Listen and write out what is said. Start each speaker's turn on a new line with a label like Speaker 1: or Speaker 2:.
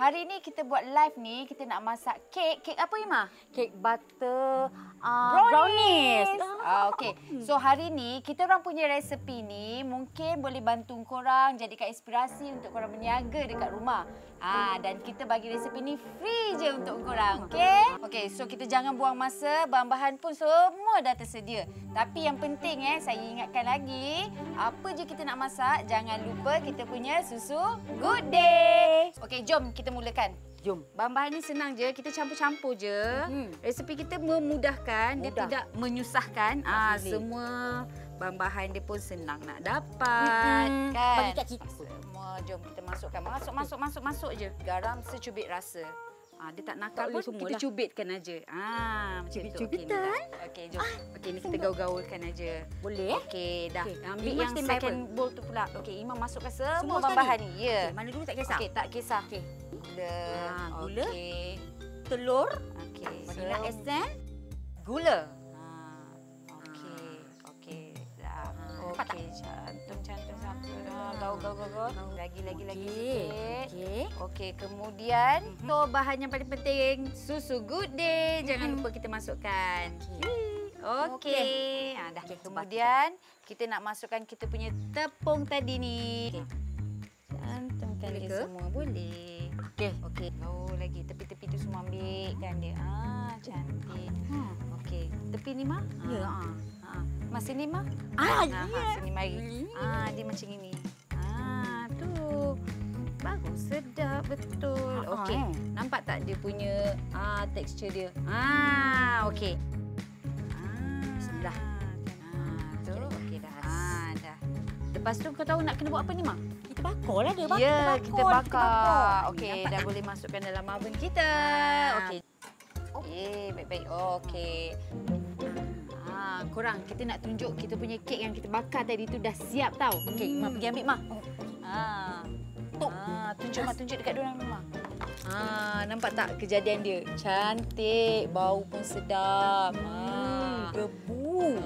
Speaker 1: Hari ni kita buat live ni, kita nak masak kek. Kek apa, Ima?
Speaker 2: Kek butter
Speaker 1: brownies. Okey. So hari ni kita orang punya resepi ni mungkin boleh bantu korang jadikan inspirasi untuk korang berniaga dekat rumah. Dan kita bagi resepi ni free je untuk korang. Okey? Okey, so kita jangan buang masa, bahan-bahan pun semua dah tersedia. Tapi yang penting saya ingatkan lagi, apa je kita nak masak, jangan lupa kita punya susu Good Day. Okey, jom kita mulakan.
Speaker 2: Jom.
Speaker 1: Bahan-bahan ni senang je, kita campur-campur je. Resepi kita memudahkan, dia tidak menyusahkan. Semua bahan-bahan dia pun senang nak dapat. Kan?
Speaker 2: Bagi kat kita.
Speaker 1: Semua jom kita masukkan. Masuk je. Garam secubit rasa. Dia tak nakal pun
Speaker 2: semua
Speaker 1: kita
Speaker 2: lah.
Speaker 1: cubitkan aja. Macam tu.
Speaker 2: Cubit-cubitan.
Speaker 1: Okey, jom. Okey, ni kita gaul-gaulkan aja.
Speaker 2: Boleh?
Speaker 1: Okey, dah.
Speaker 2: Okay.
Speaker 1: Ambil
Speaker 2: Imam
Speaker 1: yang
Speaker 2: standby
Speaker 1: second bowl tu pula. Okey, Imam masukkan semua
Speaker 2: Semua
Speaker 1: bahan-bahan
Speaker 2: sekali?
Speaker 1: ni. Ya.
Speaker 2: Okay, mana dulu tak kisah?
Speaker 1: Okey, tak kisah.
Speaker 2: Okey.
Speaker 1: Gula.
Speaker 2: Gula.
Speaker 1: Okey.
Speaker 2: Telur.
Speaker 1: Okey.
Speaker 2: Vanilla essence.
Speaker 1: Gula. Okey. Dah.
Speaker 2: Dapat tak?
Speaker 1: Okey, cantum. Gaul. Lagi sikit.
Speaker 2: Okey.
Speaker 1: Okey, kemudian so bahan yang paling penting, susu Good Day. Jangan lupa kita masukkan. Okey. Dah.
Speaker 2: Okey,
Speaker 1: Kemudian kita nak masukkan kita punya tepung tadi ni. Cantumkan
Speaker 2: Boleh
Speaker 1: dia
Speaker 2: ke?
Speaker 1: semua. Boleh. Okey. Oh, lagi tepi-tepi tu semua ambilkan dia. Cantik. Okey. Tepi ni, Ma?
Speaker 2: Ya.
Speaker 1: Mas sini, Ma?
Speaker 2: Ya.
Speaker 1: Sini mari. Dia macam ini. Tu. Bagus, sedap betul. Okey. Nampak tak dia punya tekstur dia? Okey.
Speaker 2: Bismillah.
Speaker 1: Tu. Okey dah. Dah. Lepas tu kau tahu nak kena buat apa ni, Ma?
Speaker 2: Kita bakar lah dia.
Speaker 1: Ya, kita bakar. Okey,
Speaker 2: Nampak
Speaker 1: dah
Speaker 2: tak?
Speaker 1: boleh masukkan dalam oven kita. Okey. Baik-baik. Okey. Korang, kita nak tunjuk kita punya kek yang kita bakar tadi tu dah siap tau. Okey, Ma pergi ambil, Ma. Tunjuk dekat diorang, Ma. Nampak tak kejadian dia? Cantik, bau pun sedap.
Speaker 2: Gebu.